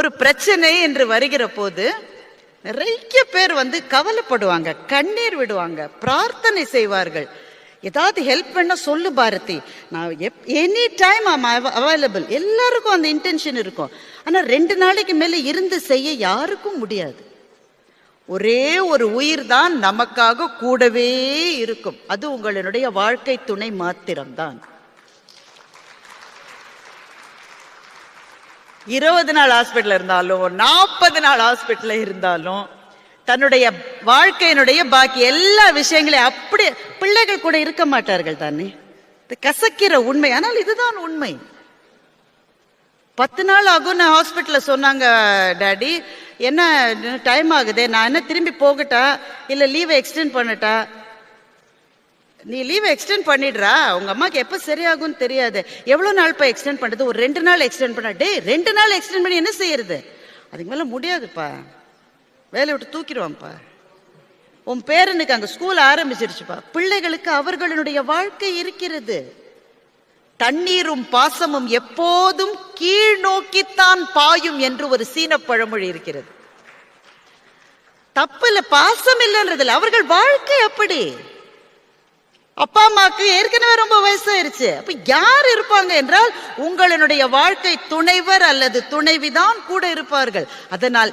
ஒரு பிரச்சனை என்று வருகிற போது நிறைய பேர் கவலைப்படுவாங்க, கண்ணீர் விடுவாங்க, பிரார்த்தனை செய்வார்கள். ஏதாவது ஹெல்ப் பண்ண சொல்லு பாரதி, நான் எனி டைம் அவைலபிள். எல்லாருக்கும் அந்த இன்டென்ஷன் இருக்கும். ஆனா 2 நாளைக்கு மேல இருந்து செய்ய யாருக்கும் முடியாது. ஒரே ஒரு உயிர் தான் நமக்காக கூடவே இருக்கும். அது உங்களுடைய வாழ்க்கை துணை மாத்திரம்தான். 20 நாள் ஹாஸ்பிட்டல் இருந்தாலும் 40 நாள் ஹாஸ்பிட்டல் இருந்தாலும் தன்னுடைய வாழ்க்கையினுடைய பாக்கி எல்லா விஷயங்களையும் அப்படி பிள்ளைகள் கூட இருக்க மாட்டார்கள் தானே. கசக்கிற உண்மை. ஆனால் இதுதான் உண்மை. 10 நாள் ஆகும் ஹாஸ்பிட்டல்ல சொன்னாங்க, டாடி என்ன டைம் ஆகுதே, நான் என்ன திரும்பி போகட்டா இல்ல லீவை எக்ஸ்டெண்ட் பண்ணட்டா? நீ லீவை எக்ஸ்டெண்ட் பண்ணிடுறா, உங்க அம்மாக்கு எப்ப சரியாகும்னு தெரியாது. எவ்வளவு நாள் எக்ஸ்டெண்ட் பண்றது? ஒரு 2 நாள் எக்ஸ்டெண்ட் பண்ண. டே 2 நாள் எக்ஸ்டெண்ட் பண்ணி என்ன செய்யறது? அதுக்கு மேல முடியாதுப்பா, வேலையை விட்டு தூக்கிடுவான்ப்பா. உன் பேரனுக்கு அங்க ஸ்கூல் ஆரம்பிச்சிருச்சுப்பா. பிள்ளைகளுக்கு அவர்களுடைய வாழ்க்கை இருக்கிறது. தண்ணீரும் பாசமும் எப்போதும் கீழ் நோக்கித்தான் பாயும் என்று ஒரு சீன பழமொழி இருக்கிறது. தப்பு இல்ல, பாசம் இல்லைன்றதில்ல, அவர்கள் வாழ்க்கை அப்படி. அப்பா அம்மாக்கு ஏற்கனவே ரொம்ப வயசாயிருச்சு. அப்ப யார் இருப்பாங்க என்றால் உங்களுடைய வாழ்க்கை துணைவர் அல்லது துணைவிதான் கூட இருப்பார்கள். அதனால்